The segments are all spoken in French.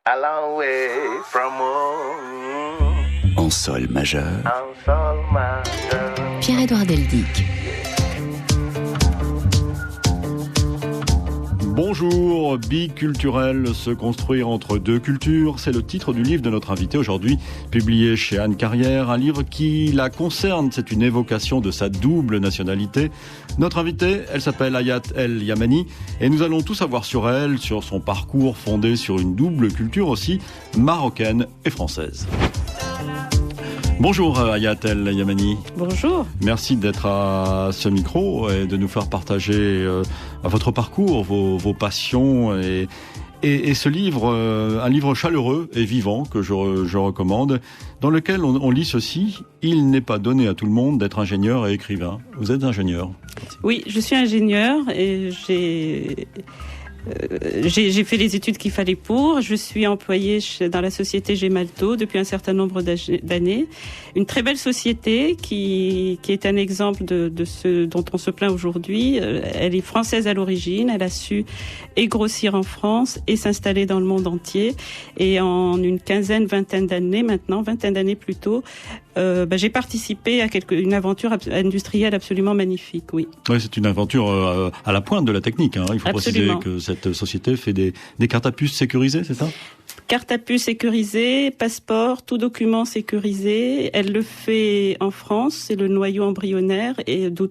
A long way from home. En sol majeur. En sol majeur. Pierre-Édouard Deldic. Bonjour, biculturel, se construire entre deux cultures, c'est le titre du livre de notre invité aujourd'hui, publié chez Anne Carrière, un livre qui la concerne, c'est une évocation de sa double nationalité. Notre invitée, elle s'appelle Hayat El Yamani, et nous allons tout savoir sur elle, sur son parcours fondé sur une double culture aussi, marocaine et française. Bonjour Hayat El Yamani. Bonjour. Merci d'être à ce micro et de nous faire partager votre parcours, vos passions et ce livre, un livre chaleureux et vivant que je recommande, dans lequel on lit ceci: il n'est pas donné à tout le monde d'être ingénieur et écrivain. Vous êtes ingénieur? Oui, je suis ingénieur et j'ai fait les études qu'il fallait pour. Je suis employée dans la société Gemalto depuis un certain nombre d'années. Une très belle société qui est un exemple de ce dont on se plaint aujourd'hui. Elle est française à l'origine. Elle a su et grossir en France et s'installer dans le monde entier. Et en une vingtaine d'années plus tôt, j'ai participé à une aventure industrielle absolument magnifique, oui. Oui, c'est une aventure à la pointe de la technique, hein. Il faut Absolument. préciser que cette société fait des cartes à puce sécurisées, c'est ça? Carte à puce sécurisée, passeport, tout document sécurisé. Elle le fait en France, c'est le noyau embryonnaire et d'où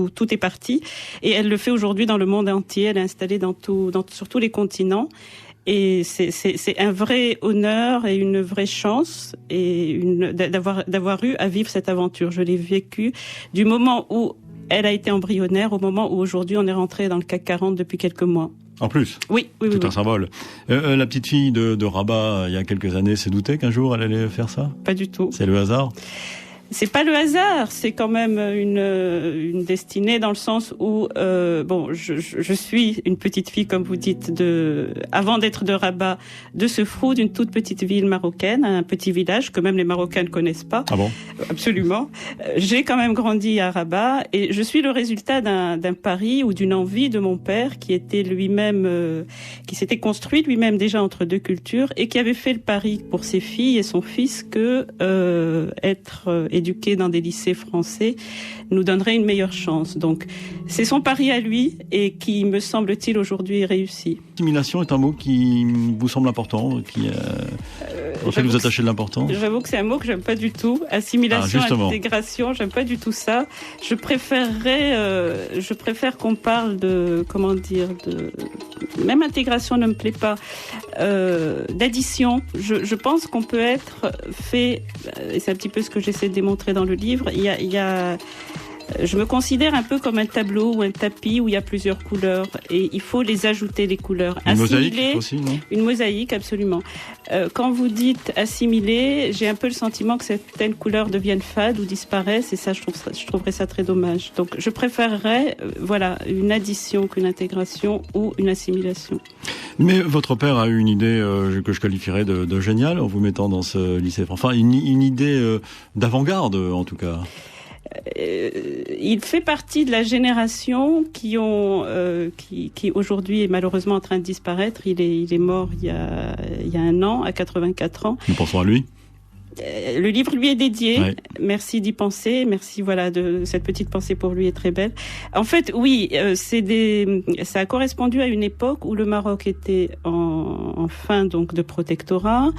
tout est parti. Et elle le fait aujourd'hui dans le monde entier. Elle est installée sur tous les continents. Et c'est un vrai honneur et une vraie chance d'avoir eu à vivre cette aventure. Je l'ai vécue du moment où elle a été embryonnaire au moment où aujourd'hui on est rentré dans le CAC 40 depuis quelques mois. En plus? Oui. C'est un symbole. La petite fille de Rabat, il y a quelques années, s'est doutée qu'un jour elle allait faire ça? Pas du tout. C'est le hasard? C'est pas le hasard, c'est quand même une destinée dans le sens où je suis une petite fille, comme vous dites, avant d'être de Rabat, de Sefrou, d'une toute petite ville marocaine, un petit village que même les Marocains ne connaissent pas. Ah bon? Absolument. J'ai quand même grandi à Rabat et je suis le résultat d'un pari ou d'une envie de mon père qui était lui-même, qui s'était construit lui-même déjà entre deux cultures et qui avait fait le pari pour ses filles et son fils que être éduqués dans des lycées français nous donnerait une meilleure chance. Donc, c'est son pari à lui et qui, me semble-t-il, aujourd'hui réussi. Assimilation est un mot qui vous semble important, auquel vous attachez de l'importance? J'avoue que c'est un mot que j'aime pas du tout. Assimilation, intégration, j'aime pas du tout ça. Je préfère qu'on parle même intégration ne me plaît pas, d'addition. Je pense qu'on peut être fait, et c'est un petit peu ce que j'essaie de démontrer dans le livre, je me considère un peu comme un tableau ou un tapis où il y a plusieurs couleurs et il faut les ajouter, les couleurs. Une mosaïque aussi, non? Une mosaïque, absolument. Quand vous dites assimiler, j'ai un peu le sentiment que certaines couleurs deviennent fades ou disparaissent et ça, je trouverais ça très dommage. Donc, je préférerais, une addition qu'une intégration ou une assimilation. Mais votre père a eu une idée que je qualifierais de géniale en vous mettant dans ce lycée. Enfin, une idée d'avant-garde, en tout cas. Il fait partie de la génération qui aujourd'hui est malheureusement en train de disparaître. Il est mort il y a un an, à 84 ans. Nous pensons à lui. Le livre lui est dédié. Ouais. Merci d'y penser. Merci, de cette petite pensée pour lui est très belle. En fait, oui, ça a correspondu à une époque où le Maroc était en fin donc de protectorat.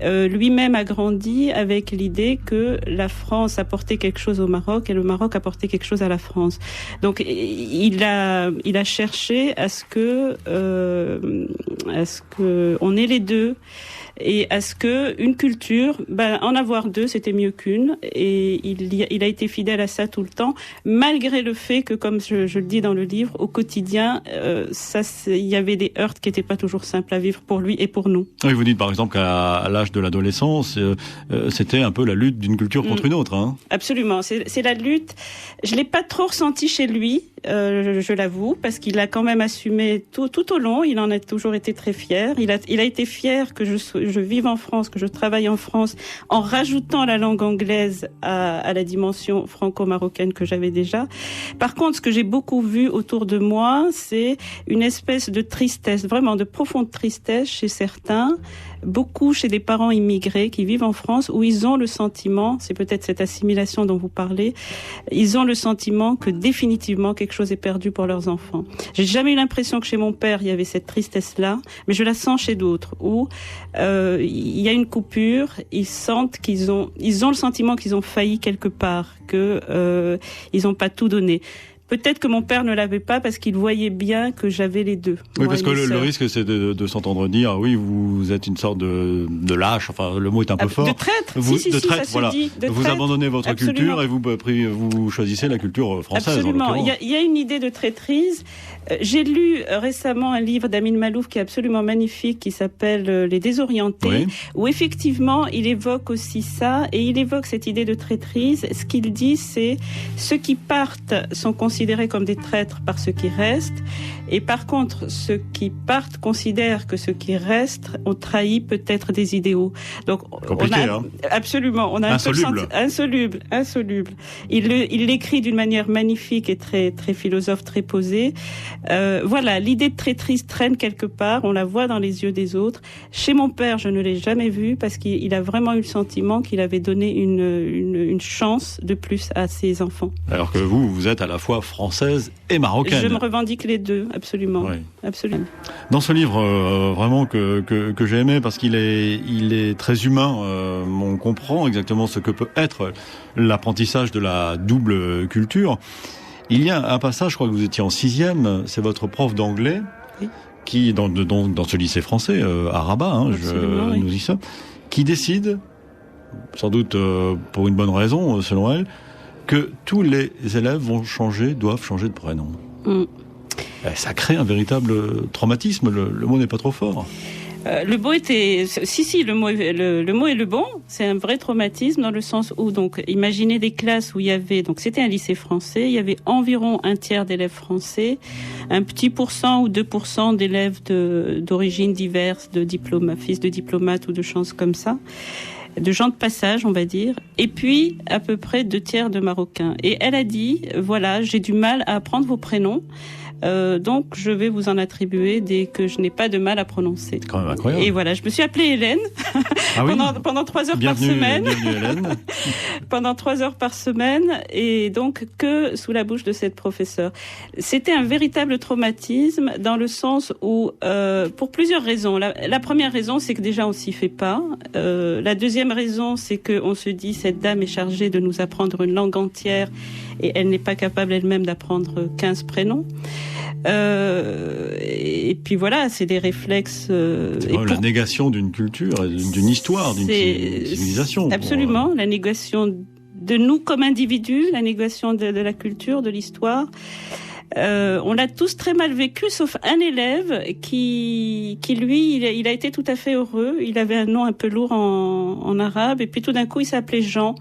Lui-même a grandi avec l'idée que la France apportait quelque chose au Maroc et le Maroc apportait quelque chose à la France. Donc, il a cherché à ce que on ait les deux. Et à ce que une culture, en avoir deux, c'était mieux qu'une. Et il a été fidèle à ça tout le temps, malgré le fait que, comme je le dis dans le livre, au quotidien, il y avait des heurts qui n'étaient pas toujours simples à vivre pour lui et pour nous. Oui, vous dites par exemple qu'à l'âge de l'adolescence, c'était un peu la lutte d'une culture contre une autre. Hein. Absolument, c'est la lutte. Je l'ai pas trop ressenti chez lui, je l'avoue, parce qu'il a quand même assumé tout au long. Il en a toujours été très fier. Il a été fier que je vive en France, que je travaille en France, en rajoutant la langue anglaise à la dimension franco-marocaine que j'avais déjà. Par contre, ce que j'ai beaucoup vu autour de moi, c'est une espèce de tristesse, vraiment de profonde tristesse chez certains, beaucoup chez des parents immigrés qui vivent en France, où ils ont le sentiment, c'est peut-être cette assimilation dont vous parlez, ils ont le sentiment que définitivement quelque chose est perdu pour leurs enfants. J'ai jamais eu l'impression que chez mon père il y avait cette tristesse-là, mais je la sens chez d'autres, où il y a une coupure, ils sentent ils ont le sentiment qu'ils ont failli quelque part, que ils n'ont pas tout donné. Peut-être que mon père ne l'avait pas parce qu'il voyait bien que j'avais les deux. Oui, parce que le risque, c'est de s'entendre dire, oui, vous êtes une sorte de lâche, enfin, le mot est un peu fort. De traître, de traître, ça voilà. se dit. Vous abandonnez votre Absolument. culture et vous choisissez la culture française. Absolument. Il y a une idée de traîtrise. J'ai lu récemment un livre d'Amin Malouf qui est absolument magnifique, qui s'appelle Les Désorientés, oui, où effectivement, il évoque aussi ça, et il évoque cette idée de traîtrise. Ce qu'il dit, c'est ceux qui partent sont considérés comme des traîtres par ceux qui restent, et par contre ceux qui partent considèrent que ceux qui restent ont trahi peut-être des idéaux. Donc compliqué, absolument, on a insoluble. Il l'écrit d'une manière magnifique et très très philosophe, très posée. Voilà, l'idée de traîtrise traîne quelque part, on la voit dans les yeux des autres. Chez mon père, je ne l'ai jamais vu parce qu'il a vraiment eu le sentiment qu'il avait donné une chance de plus à ses enfants. Alors que vous êtes à la fois française et marocaine. Je me revendique les deux, absolument. Oui. Absolument. Dans ce livre, vraiment que j'ai aimé parce qu'il est très humain, on comprend exactement ce que peut être l'apprentissage de la double culture. Il y a un passage, je crois que vous étiez en 6e, c'est votre prof d'anglais, oui, qui dans ce lycée français à Rabat, oui, nous y sommes, qui décide, sans doute pour une bonne raison selon elle, que tous les élèves doivent changer de prénom. Ça crée un véritable traumatisme, le mot n'est pas trop fort. Le mot était... Si, le mot est le bon. C'est un vrai traumatisme dans le sens où, donc, imaginez des classes où il y avait... Donc, c'était un lycée français. Il y avait environ un tiers d'élèves français, un petit % ou 2% d'élèves d'origines diverses, fils de diplomates ou de choses comme ça, de gens de passage, on va dire, et puis à peu près 2 tiers de Marocains. Et elle a dit, voilà, j'ai du mal à apprendre vos prénoms, donc je vais vous en attribuer des que je n'ai pas de mal à prononcer. C'est quand même incroyable. Et voilà, je me suis appelée Hélène pendant 3 heures par semaine. Bienvenue Hélène. Pendant 3 heures par semaine, et donc que sous la bouche de cette professeure. C'était un véritable traumatisme dans le sens où, pour plusieurs raisons. La première raison, c'est que déjà on s'y fait pas. La deuxième raison, c'est que on se dit cette dame est chargée de nous apprendre une langue entière et elle n'est pas capable elle-même d'apprendre 15 prénoms. Et puis voilà, c'est des réflexes. C'est la négation d'une culture, d'une histoire, d'une civilisation. Absolument, la négation de nous comme individus, la négation de la culture, de l'histoire. On l'a tous très mal vécu, sauf un élève qui lui, il a été tout à fait heureux. Il avait un nom un peu lourd en arabe, et puis tout d'un coup, il s'appelait Jean.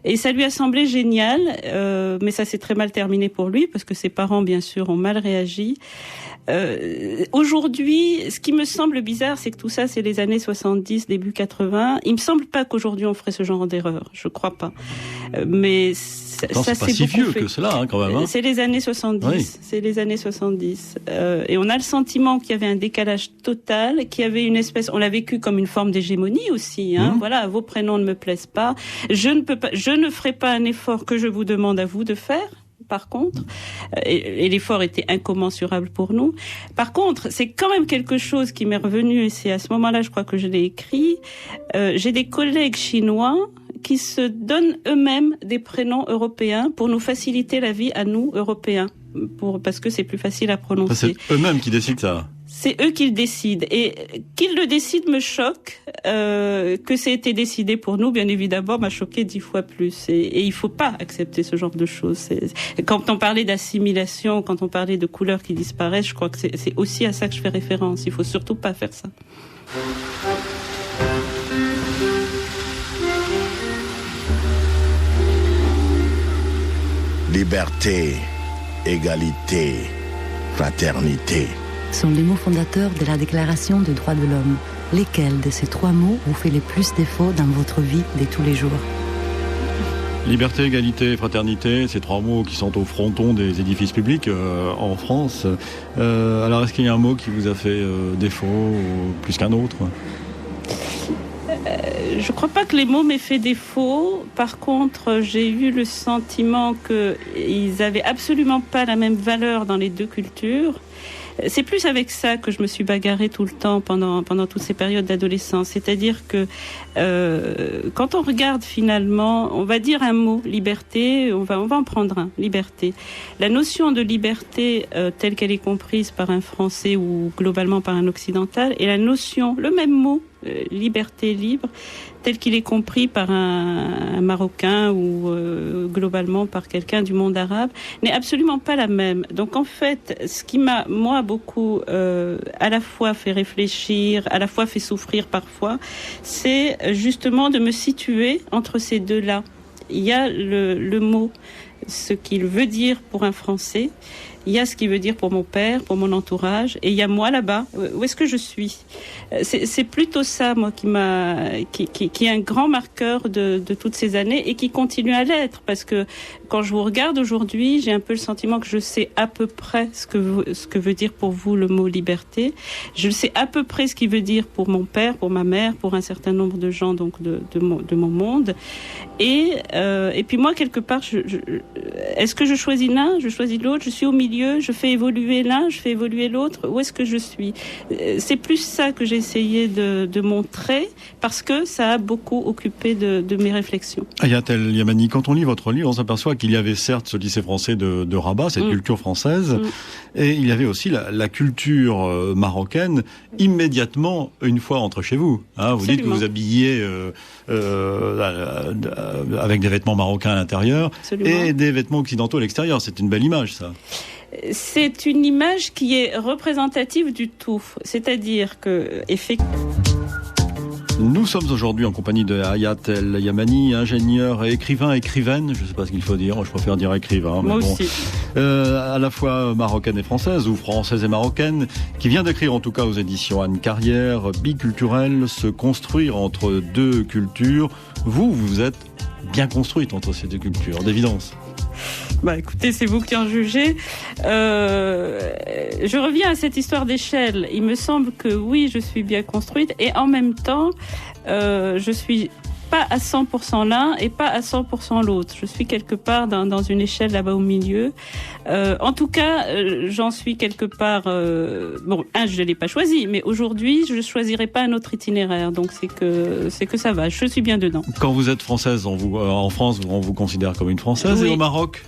Et ça lui a semblé génial, mais ça s'est très mal terminé pour lui, parce que ses parents, bien sûr, ont mal réagi. Aujourd'hui, ce qui me semble bizarre, c'est que tout ça, c'est les années 70, début 80. Il me semble pas qu'aujourd'hui, on ferait ce genre d'erreur. Je crois pas. Mais ça c'est pas si vieux que cela, quand même. C'est les années 70. Oui. C'est les années 70. Et on a le sentiment qu'il y avait un décalage total, qu'il y avait une espèce... On l'a vécu comme une forme d'hégémonie aussi. Voilà, vos prénoms ne me plaisent pas. Je ne ferai pas un effort que je vous demande à vous de faire. Par contre, et l'effort était incommensurable pour nous. Par contre, c'est quand même quelque chose qui m'est revenu, et c'est à ce moment-là, je crois que je l'ai écrit. J'ai des collègues chinois qui se donnent eux-mêmes des prénoms européens pour nous faciliter la vie à nous, Européens, parce que c'est plus facile à prononcer. C'est eux-mêmes qui décident ça. C'est eux qui le décident. Et qu'ils le décident me choque. Que ça ait été décidé pour nous, bien évidemment, m'a choqué 10 fois plus. Et il faut pas accepter ce genre de choses. Quand on parlait d'assimilation, quand on parlait de couleurs qui disparaissent, je crois que c'est aussi à ça que je fais référence. Il faut surtout pas faire ça. Liberté, égalité, fraternité sont les mots fondateurs de la Déclaration des droits de l'homme, Lesquels de ces 3 mots vous fait les plus défaut dans votre vie de tous les jours ? Liberté, égalité, fraternité, ces 3 mots qui sont au fronton des édifices publics en France. Alors, est-ce qu'il y a un mot qui vous a fait défaut plus qu'un autre ? Je ne crois pas que les mots m'aient fait défaut. Par contre, j'ai eu le sentiment qu'ils n'avaient absolument pas la même valeur dans les deux cultures. C'est plus avec ça que je me suis bagarrée tout le temps pendant toutes ces périodes d'adolescence. C'est-à-dire que quand on regarde finalement, on va dire un mot, liberté, on va en prendre un, liberté. La notion de liberté telle qu'elle est comprise par un Français ou globalement par un Occidental, et la notion, le même mot, liberté, libre, tel qu'il est compris par un Marocain ou globalement par quelqu'un du monde arabe, n'est absolument pas la même. Donc en fait, ce qui m'a, moi, beaucoup à la fois fait réfléchir, à la fois fait souffrir parfois, c'est justement de me situer entre ces deux-là. Il y a le mot, ce qu'il veut dire pour un Français, il y a ce qu'il veut dire pour mon père, pour mon entourage, et il y a moi là-bas. Où est-ce que je suis ? C'est plutôt ça, moi, qui est un grand marqueur de toutes ces années et qui continue à l'être, parce que quand je vous regarde aujourd'hui, j'ai un peu le sentiment que je sais à peu près ce que veut dire pour vous le mot liberté. Je sais à peu près ce qu'il veut dire pour mon père, pour ma mère, pour un certain nombre de gens donc de mon monde. Et puis moi, quelque part, est-ce que je choisis l'un, je choisis l'autre, je suis au milieu, je fais évoluer l'un, je fais évoluer l'autre, où est-ce que je suis ? C'est plus ça que j'ai essayé de montrer, parce que ça a beaucoup occupé de mes réflexions. Ayat El Yamani, quand on lit votre livre, on s'aperçoit qu'il y avait certes ce lycée français de Rabat, cette culture française, et il y avait aussi la culture marocaine immédiatement une fois entre chez vous. Hein, vous dites que vous habillez avec des vêtements marocains à l'intérieur. Absolument. Et des vêtements occidentaux à l'extérieur. C'est une belle image, ça. C'est une image qui est représentative du tout. C'est-à-dire que, effectivement... Nous sommes aujourd'hui en compagnie de Ayat El Yamani, ingénieur et écrivaine, je ne sais pas ce qu'il faut dire, je préfère dire écrivain. Moi aussi. À la fois marocaine et française, ou française et marocaine, qui vient d'écrire en tout cas aux éditions Anne Carrière, Biculturel, se construire entre deux cultures. Vous êtes bien construite entre ces deux cultures, d'évidence. Écoutez, c'est vous qui en jugez. Je reviens à cette histoire d'échelle. Il me semble que oui, je suis bien construite, et en même temps, je suis pas à 100% l'un et pas à 100% l'autre. Je suis quelque part dans une échelle là-bas au milieu. En tout cas, j'en suis quelque part... je ne l'ai pas choisi, mais aujourd'hui, je ne choisirai pas un autre itinéraire. Donc, c'est que ça va. Je suis bien dedans. Quand vous êtes française, en France, on vous considère comme une Française, oui. Et au Maroc ?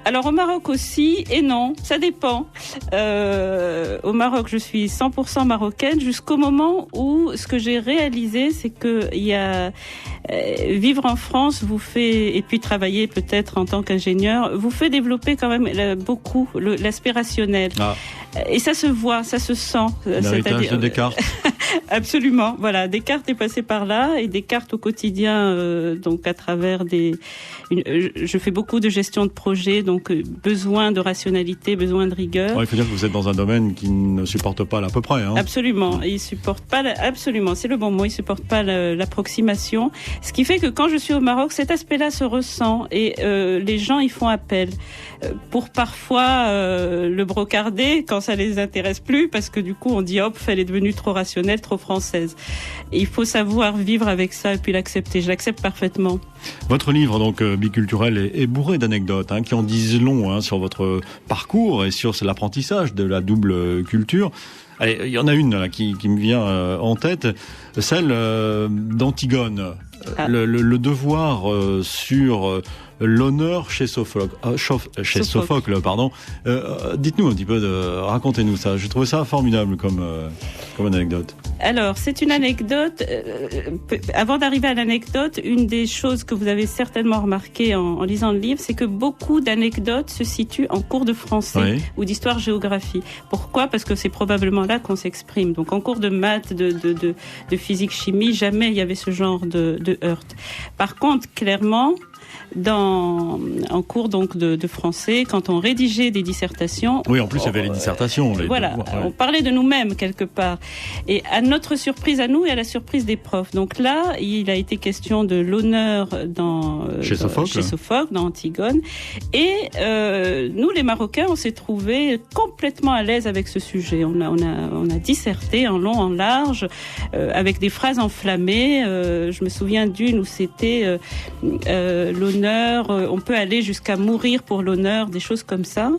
Alors au Maroc aussi, et non, ça dépend. Au Maroc, je suis 100% marocaine jusqu'au moment où ce que j'ai réalisé, c'est que vivre en France vous fait, et puis travailler peut-être en tant qu'ingénieur, vous fait développer quand même beaucoup l'aspect rationnel. Ah. Et ça se voit, ça se sent. L'héritage de Descartes. Absolument. Voilà, Descartes est passé par là, et Descartes au quotidien, donc à travers je fais beaucoup de gestion de projet, donc besoin de rationalité, besoin de rigueur. Il faut dire que vous êtes dans un domaine qui ne supporte pas l'à peu près. Hein. Absolument, il supporte pas absolument, c'est le bon mot, il supporte pas l'approximation. Ce qui fait que quand je suis au Maroc, cet aspect-là se ressent, et les gens y font appel pour parfois le brocarder quand ça les intéresse plus, parce que du coup on dit hop, elle est devenue trop rationnelle, trop française. Et il faut savoir vivre avec ça et puis l'accepter. Je l'accepte parfaitement. Votre livre, donc Biculturel, est bourré d'anecdotes qui en disent long sur votre parcours et sur l'apprentissage de la double culture. Allez, il y en a une là, qui me vient en tête, celle d'Antigone. Le devoir sur l'honneur chez Sophocle. Dites-nous un petit peu, racontez-nous ça. Je trouve ça formidable comme anecdote. Alors, c'est une anecdote. Avant d'arriver à l'anecdote, une des choses que vous avez certainement remarqué en lisant le livre, c'est que beaucoup d'anecdotes se situent en cours de français ou d'histoire-géographie. Pourquoi ? Parce que c'est probablement là qu'on s'exprime. Donc, en cours de maths, de physique-chimie, jamais il y avait ce genre de heurte. Par contre, clairement, en cours donc de français, quand on rédigeait des dissertations. Oui, en plus il y avait les dissertations. Voilà, on parlait de nous-mêmes quelque part. Et à notre surprise à nous et à la surprise des profs. Donc là, il a été question de l'honneur chez Sophocle, dans Antigone. Et nous, les Marocains, on s'est trouvés complètement à l'aise avec ce sujet. On a disserté en long, en large, avec des phrases enflammées. Je me souviens d'une où c'était l'honneur, on peut aller jusqu'à mourir pour l'honneur, des choses comme ça.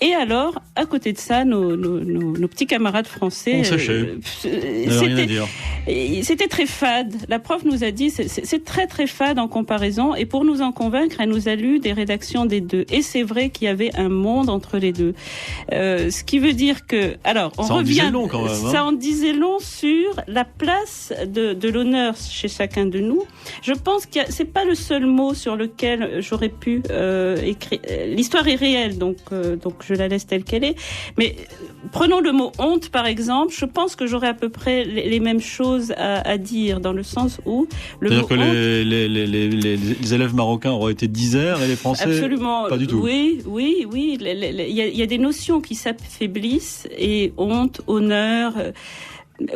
Et alors, à côté de ça, nos petits camarades français, c'était très fade. La prof nous a dit, c'est très très fade en comparaison, et pour nous en convaincre, elle nous a lu des rédactions des deux. Et c'est vrai qu'il y avait un monde entre les deux. Ce qui veut dire que, alors, on revient. Ça en disait long quand même. Ça en disait long sur la place de l'honneur chez chacun de nous. Je pense que c'est pas le seul mot sur lequel j'aurais pu écrire. L'histoire est réelle, donc je la laisse telle qu'elle est. Mais prenons le mot honte par exemple. Je pense que j'aurais à peu près les mêmes choses à dire, dans le sens où le mot honte. C'est-à-dire que les élèves marocains auraient été disers et les Français absolument pas du tout. Oui. Il y a des notions qui s'affaiblissent, et honte, honneur.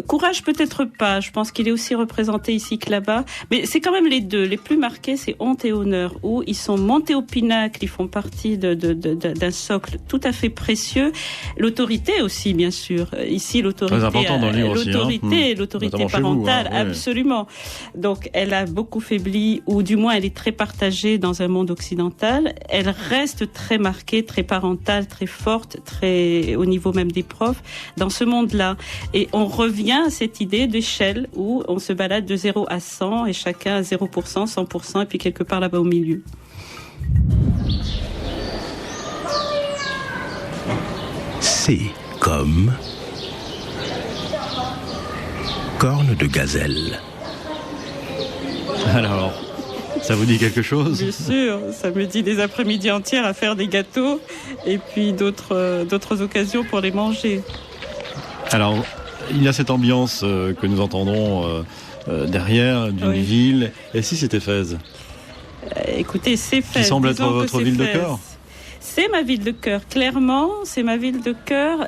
Courage peut-être pas, je pense qu'il est aussi représenté ici que là-bas, mais c'est quand même les deux, les plus marqués, c'est honte et honneur, où ils sont montés au pinacle, ils font partie d'un socle tout à fait précieux. L'autorité aussi, bien sûr, ici l'autorité, très important dans le livre aussi, l'autorité parentale, vous, absolument. Donc elle a beaucoup faibli, ou du moins elle est très partagée dans un monde occidental. Elle reste très marquée, très parentale, très forte, très au niveau même des profs dans ce monde-là, et on revient à cette idée d'échelle où on se balade de 0 à 100 et chacun à 0%, 100% et puis quelque part là-bas au milieu. C'est comme corne de gazelle. Alors, ça vous dit quelque chose ? Bien sûr, ça me dit des après-midi entières à faire des gâteaux et puis d'autres occasions pour les manger. Alors, il y a cette ambiance que nous entendons derrière, d'une ville. Et si c'était Fès ? Écoutez, c'est Fès. Qui semble être votre ville de cœur ? C'est ma ville de cœur, clairement, c'est ma ville de cœur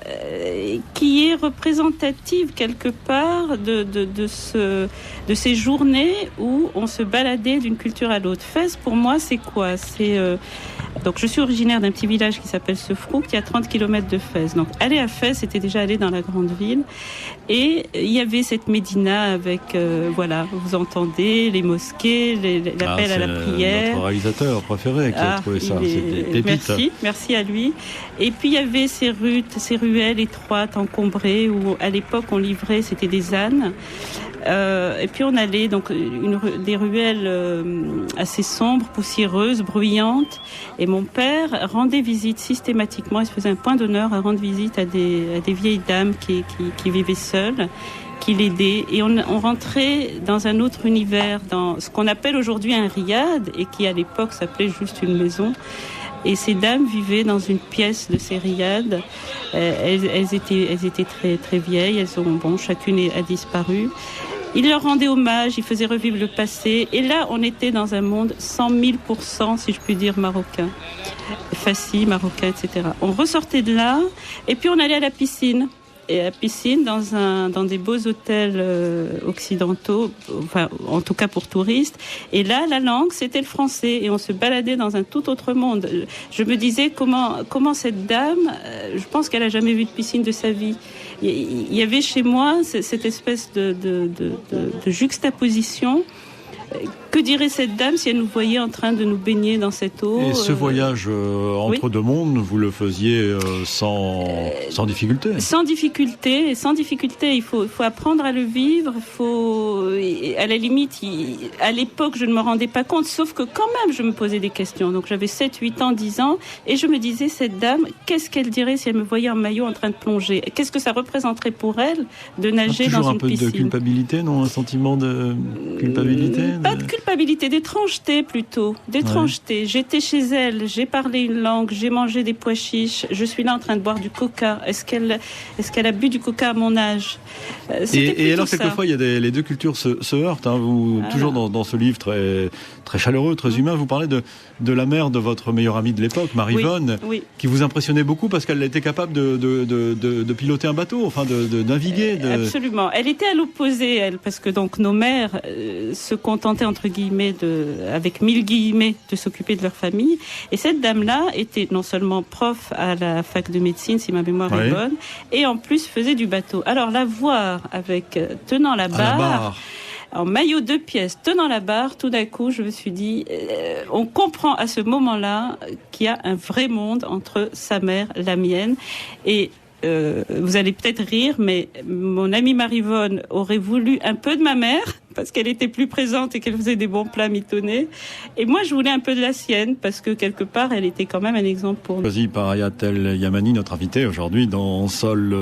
qui est représentative quelque part de ces journées où on se baladait d'une culture à l'autre. Fès, pour moi, c'est quoi ? Donc je suis originaire d'un petit village qui s'appelle Sefrou, qui est à 30 km de Fès. Donc aller à Fès, c'était déjà aller dans la grande ville. Et il y avait cette médina avec, vous entendez, les mosquées, l'appel à la prière. C'est notre réalisateur préféré qui a trouvé ça. C'est pépite. Merci à lui. Et puis il y avait ces ruelles étroites, encombrées, où à l'époque on livrait, c'était des ânes. Et puis on allait donc des ruelles assez sombres, poussiéreuses, bruyantes. Et mon père rendait visite systématiquement. Il se faisait un point d'honneur à rendre visite à des vieilles dames qui vivaient seules, qui l'aidaient. Et on rentrait dans un autre univers, dans ce qu'on appelle aujourd'hui un riad et qui à l'époque s'appelait juste une maison. Et ces dames vivaient dans une pièce de ces riads. Elles étaient très très vieilles. Chacune a disparu. Il leur rendait hommage, il faisait revivre le passé. Et là, on était dans un monde 100 000%, si je puis dire, marocain. Fassi, marocain, etc. On ressortait de là, et puis on allait à la piscine. Et à la piscine, dans des beaux hôtels occidentaux, enfin, en tout cas pour touristes. Et là, la langue, c'était le français. Et on se baladait dans un tout autre monde. Je me disais, comment cette dame, je pense qu'elle a jamais vu de piscine de sa vie. Il y avait chez moi cette espèce de juxtaposition. Que dirait cette dame si elle nous voyait en train de nous baigner dans cette eau ? Et ce voyage entre deux mondes, vous le faisiez sans difficulté ? Sans difficulté. Il faut apprendre à le vivre. À la limite, à l'époque, je ne me rendais pas compte, sauf que quand même, je me posais des questions. Donc j'avais 7, 8 ans, 10 ans, et je me disais, cette dame, qu'est-ce qu'elle dirait si elle me voyait en maillot en train de plonger ? Qu'est-ce que ça représenterait pour elle de nager dans une piscine ? Toujours un peu de culpabilité, non ? Un sentiment de culpabilité Pas de culpabilité, d'étrangeté plutôt. D'étrangeté. Ouais. J'étais chez elle, j'ai parlé une langue, j'ai mangé des pois chiches, je suis là en train de boire du coca. Est-ce qu'elle a bu du coca à mon âge? Et alors, quelquefois, il y a les deux cultures se heurtent. Hein. Vous, toujours dans ce livre très, très chaleureux, très humain, vous parlez de la mère de votre meilleure amie de l'époque, Marie-Vonne, qui vous impressionnait beaucoup parce qu'elle était capable de piloter un bateau, enfin de naviguer. Absolument. Elle était à l'opposé, elle, parce que donc nos mères se contentaient entre guillemets avec 1000 guillemets de s'occuper de leur famille. Et cette dame-là était non seulement prof à la fac de médecine, si ma mémoire est bonne, et en plus faisait du bateau. Alors la voir avec tenant la barre. En maillot 2 pièces, tenant la barre, tout d'un coup, je me suis dit, on comprend à ce moment-là qu'il y a un vrai monde entre sa mère, la mienne, et vous allez peut-être rire, mais mon amie Marie-Vonne aurait voulu un peu de ma mère, parce qu'elle était plus présente et qu'elle faisait des bons plats mitonnés. Et moi, je voulais un peu de la sienne, parce que quelque part, elle était quand même un exemple pour nous. Choisi par Ayat El Yamani, notre invité aujourd'hui dans Sol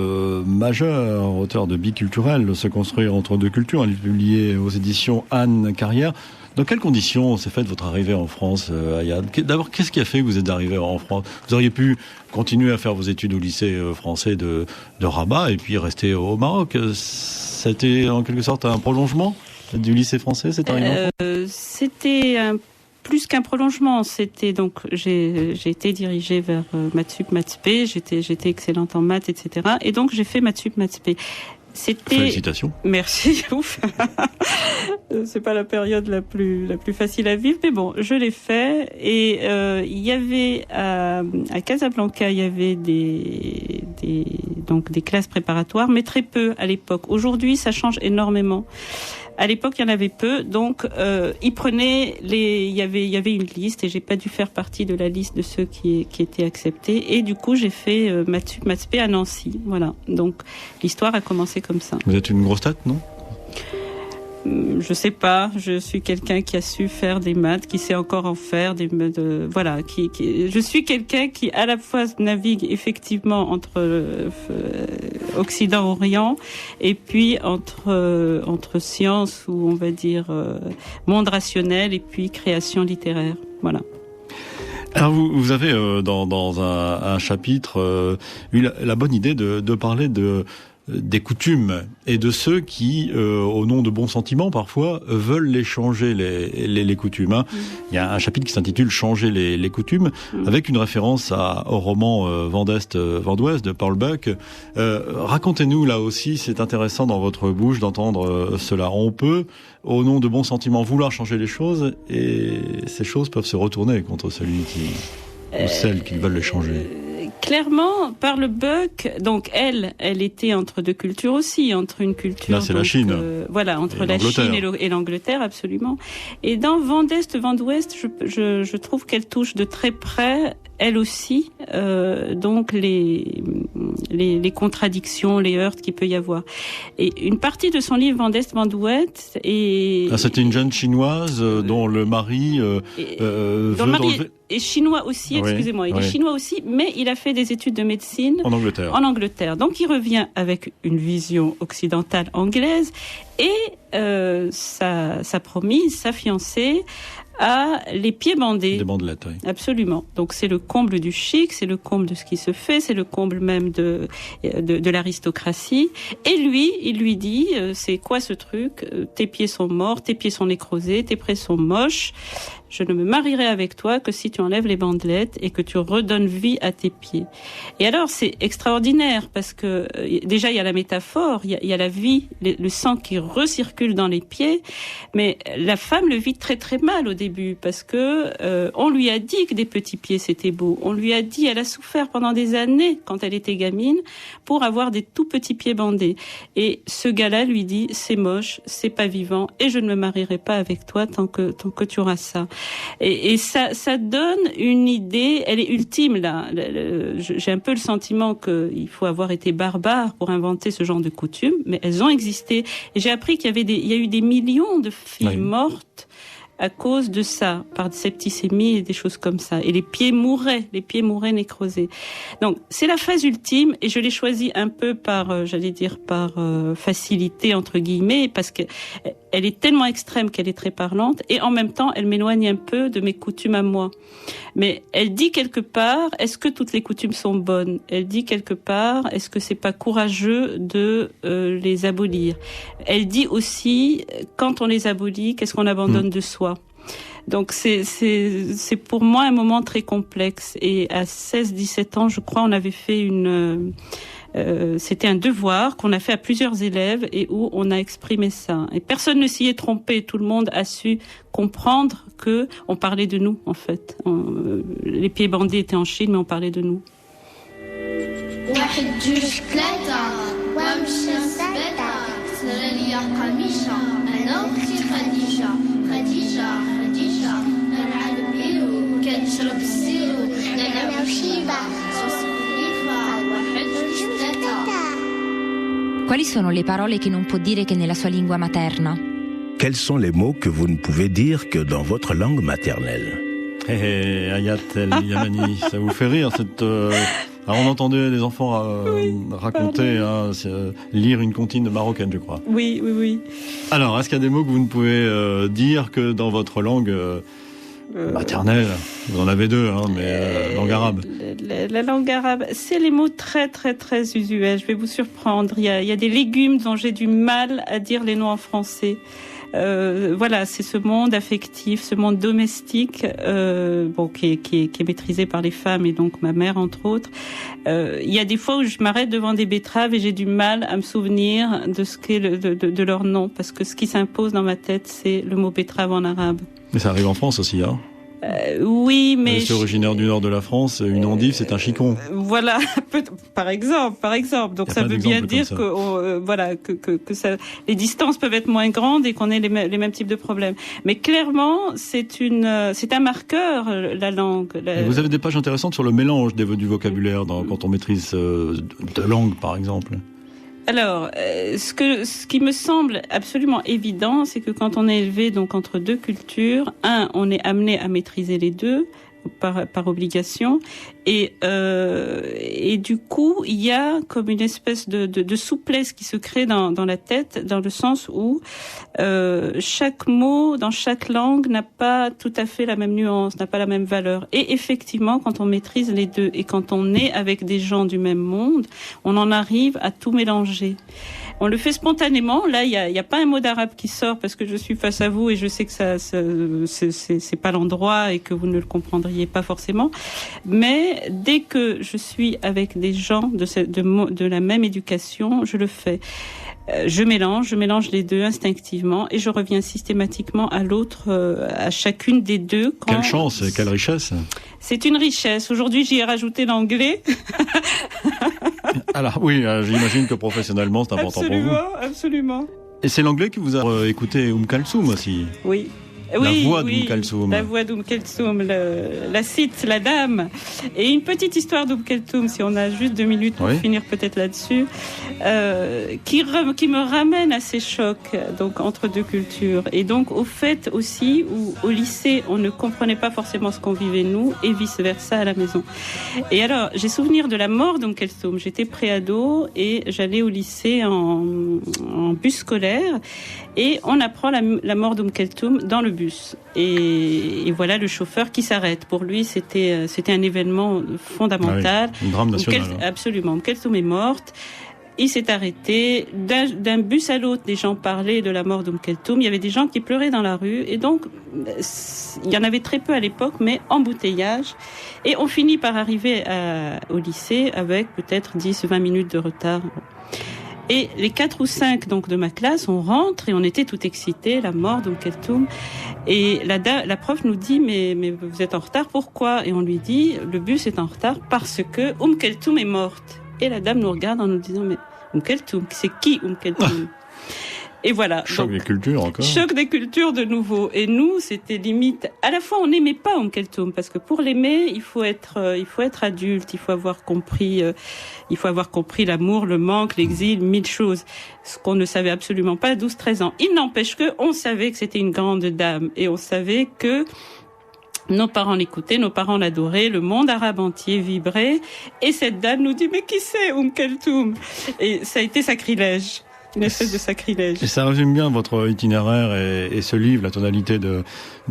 majeur, auteur de Biculturel, se construire entre deux cultures, un livre publié aux éditions Anne Carrière. Dans quelles conditions s'est faite votre arrivée en France, Ayad? D'abord, qu'est-ce qui a fait que vous êtes arrivé en France? Vous auriez pu continuer à faire vos études au lycée français de Rabat et puis rester au Maroc. C'était en quelque sorte un prolongement du lycée français, cette arrivée en France? C'était plus qu'un prolongement. C'était donc j'ai été dirigée vers Maths Sup, Maths P. J'étais excellente en maths, etc. Et donc j'ai fait Maths Sup, Maths P. Félicitations. Merci. Ouf. C'est pas la période la plus facile à vivre, mais bon, je l'ai fait. Et il y avait à Casablanca, il y avait des classes préparatoires, mais très peu à l'époque. Aujourd'hui, ça change énormément. À l'époque, il y en avait peu, donc ils prenaient il y avait une liste et j'ai pas dû faire partie de la liste de ceux qui étaient acceptés. Et du coup, j'ai fait Maths P à Nancy. Voilà. Donc l'histoire a commencé comme ça. Vous êtes une grosse tête, non? Je sais pas, je suis quelqu'un qui a su faire des maths, qui sait encore en faire voilà, je suis quelqu'un qui à la fois navigue effectivement entre Occident-Orient et puis entre science ou on va dire monde rationnel et puis création littéraire. Voilà. Alors vous avez dans un chapitre eu la bonne idée de parler des coutumes et de ceux qui, au nom de bons sentiments parfois, veulent les changer, les coutumes. Hein. Il y a un chapitre qui s'intitule « Changer les coutumes » avec une référence au roman Vent d'Est, Vent d'Ouest de Paul Buck. Racontez-nous là aussi, c'est intéressant dans votre bouche d'entendre cela. On peut, au nom de bons sentiments, vouloir changer les choses et ces choses peuvent se retourner contre celui ou celles qui veulent les changer. Clairement, par le Buck, donc elle était entre deux cultures aussi, entre une culture... Là, c'est la Chine. Voilà, entre la Chine et l'Angleterre, absolument. Et dans Vent d'Est, Vent d'Ouest, je trouve qu'elle touche de très près, elle aussi, donc les contradictions, les heurts qu'il peut y avoir. Et une partie de son livre Vent d'Est, Vent d'Ouest est... c'était une jeune chinoise dont le mari est chinois aussi, excusez-moi, il est chinois aussi, mais il a fait des études de médecine en Angleterre. Donc il revient avec une vision occidentale anglaise et sa promise, sa fiancée, a les pieds bandés. Des bandelettes, oui. Absolument. Donc c'est le comble du chic, c'est le comble de ce qui se fait, c'est le comble même de l'aristocratie. Et lui, il lui dit, c'est quoi ce truc? Tes pieds sont morts, tes pieds sont nécrosés, tes pieds sont moches. Je ne me marierai avec toi que si tu enlèves les bandelettes et que tu redonnes vie à tes pieds. Et alors, c'est extraordinaire parce que déjà, il y a la métaphore, il y a la vie, le sang qui recircule dans les pieds. Mais la femme le vit très très mal au début parce que on lui a dit que des petits pieds c'était beau. On lui a dit, elle a souffert pendant des années quand elle était gamine pour avoir des tout petits pieds bandés. Et ce gars-là lui dit, c'est moche, c'est pas vivant et je ne me marierai pas avec toi tant que tu auras ça. Et ça donne une idée, elle est ultime là. J'ai un peu le sentiment qu'il faut avoir été barbare pour inventer ce genre de coutumes, mais elles ont existé. Et j'ai appris qu'il y a eu des millions de filles mortes à cause de ça, par septicémie et des choses comme ça. Et les pieds mouraient nécrosés. Donc, c'est la phase ultime, et je l'ai choisie un peu par facilité, entre guillemets, parce que elle est tellement extrême qu'elle est très parlante, et en même temps, elle m'éloigne un peu de mes coutumes à moi. Mais elle dit quelque part, est-ce que toutes les coutumes sont bonnes? Elle dit quelque part, est-ce que c'est pas courageux de les abolir? Elle dit aussi, quand on les abolit, qu'est-ce qu'on abandonne de soi? Donc c'est pour moi un moment très complexe. Et à 16-17 ans, je crois, on avait fait c'était un devoir qu'on a fait à plusieurs élèves et où on a exprimé ça. Et personne ne s'y est trompé. Tout le monde a su comprendre que on parlait de nous, en fait. Les pieds bandés étaient en Chine, mais on parlait de nous. Quali sono le parole che non può dire che nella sua lingua materna? Quels sont les mots que vous ne pouvez dire que dans votre langue maternelle? Hayat El Yamani, ça vous fait rire cette... Alors on entendait des enfants raconter, lire une comptine marocaine, je crois. Oui. Alors, est-ce qu'il y a des mots que vous ne pouvez dire que dans votre langue maternelle? Vous en avez deux, mais langue arabe. La langue arabe, c'est les mots très très très usuels. Je vais vous surprendre. Il y a des légumes dont j'ai du mal à dire les noms en français. Voilà, c'est ce monde affectif, ce monde domestique, qui est maîtrisé par les femmes et donc ma mère entre autres. Il y a des fois où je m'arrête devant des betteraves et j'ai du mal à me souvenir de ce qu'est de leur nom, parce que ce qui s'impose dans ma tête, c'est le mot betterave en arabe. Mais ça arrive en France aussi, hein? Oui, mais... C'est originaire du nord de la France, une endive, c'est un chicon. Voilà, par exemple. Donc ça veut bien dire que ça, les distances peuvent être moins grandes et qu'on ait les mêmes types de problèmes. Mais clairement, c'est un marqueur, la langue. Et vous avez des pages intéressantes sur le mélange du vocabulaire quand on maîtrise deux langues, par exemple. Alors, ce qui me semble absolument évident, c'est que quand on est élevé donc entre deux cultures, on est amené à maîtriser les deux par obligation, et du coup il y a comme une espèce de souplesse qui se crée dans la tête, dans le sens où chaque mot dans chaque langue n'a pas tout à fait la même nuance, n'a pas la même valeur. Et effectivement, quand on maîtrise les deux et quand on est avec des gens du même monde, on en arrive à tout mélanger. On le fait spontanément. Là, il y a pas un mot d'arabe qui sort parce que je suis face à vous et je sais que c'est pas l'endroit et que vous ne le comprendriez pas forcément. Mais dès que je suis avec des gens de la même éducation, je le fais. Je mélange les deux instinctivement et je reviens systématiquement à l'autre, à chacune des deux. Quelle chance, quelle richesse. C'est une richesse. Aujourd'hui, j'y ai rajouté l'anglais. Alors oui, j'imagine que professionnellement, c'est important pour vous. Absolument. Et c'est l'anglais que vous a écouté Kalsoum aussi. Oui. La voix Kalsoum. La voix Kalsoum, la cite, la dame. Et une petite histoire Kalsoum, si on a juste 2 minutes pour finir peut-être là-dessus, qui me ramène à ces chocs donc entre deux cultures. Et donc au fait aussi où au lycée on ne comprenait pas forcément ce qu'on vivait nous et vice versa à la maison. Et alors j'ai souvenir de la mort Kalsoum. J'étais préado et j'allais au lycée en bus scolaire et on apprend la mort Kalsoum dans le bus. Et voilà le chauffeur qui s'arrête. Pour lui, c'était un événement fondamental. Un drame national. Absolument. Kalsoum est morte. Il s'est arrêté. D'un bus à l'autre, des gens parlaient de la mort Kalsoum. Il y avait des gens qui pleuraient dans la rue. Et donc, il y en avait très peu à l'époque, mais embouteillage. Et on finit par arriver au lycée avec peut-être 10-20 minutes de retard. Et les 4 ou 5 donc de ma classe, on rentre et on était tout excités, la mort Kalsoum. Et la prof nous dit mais vous êtes en retard, pourquoi? Et on lui dit le bus est en retard parce que Kalsoum est morte. Et la dame nous regarde en nous disant mais Kalsoum, c'est qui Kalsoum? Et voilà. Choc des cultures encore. Choc des cultures de nouveau. Et nous, c'était limite. À la fois, on n'aimait pas Kalsoum parce que pour l'aimer, il faut être adulte, il faut avoir compris l'amour, le manque, l'exil, 1000 choses. Ce qu'on ne savait absolument pas à 12-13 ans. Il n'empêche que on savait que c'était une grande dame et on savait que nos parents l'écoutaient, nos parents l'adoraient, le monde arabe entier vibrait. Et cette dame nous dit mais qui c'est Kalsoum? Et ça a été sacrilège. Une espèce de sacrilège. Et ça résume bien votre itinéraire et ce livre, la tonalité de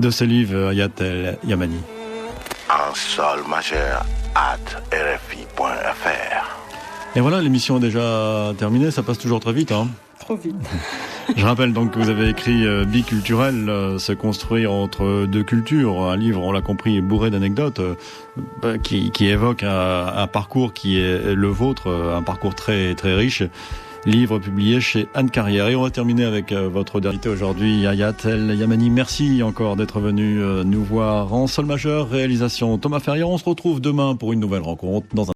ce livre, Hayat El Yamani. En sol majeur, @rfi.fr. Et voilà, l'émission est déjà terminée, ça passe toujours très vite, hein. Trop vite. Je rappelle donc que vous avez écrit Biculturel, se construire entre deux cultures, un livre, on l'a compris, bourré d'anecdotes, qui évoque un parcours qui est le vôtre, un parcours très très riche. Livre publié chez Anne Carrière. Et on va terminer avec votre dernier aujourd'hui, Hayat El Yamani. Merci encore d'être venu nous voir en sol majeur. Réalisation Thomas Ferrier. On se retrouve demain pour une nouvelle rencontre dans un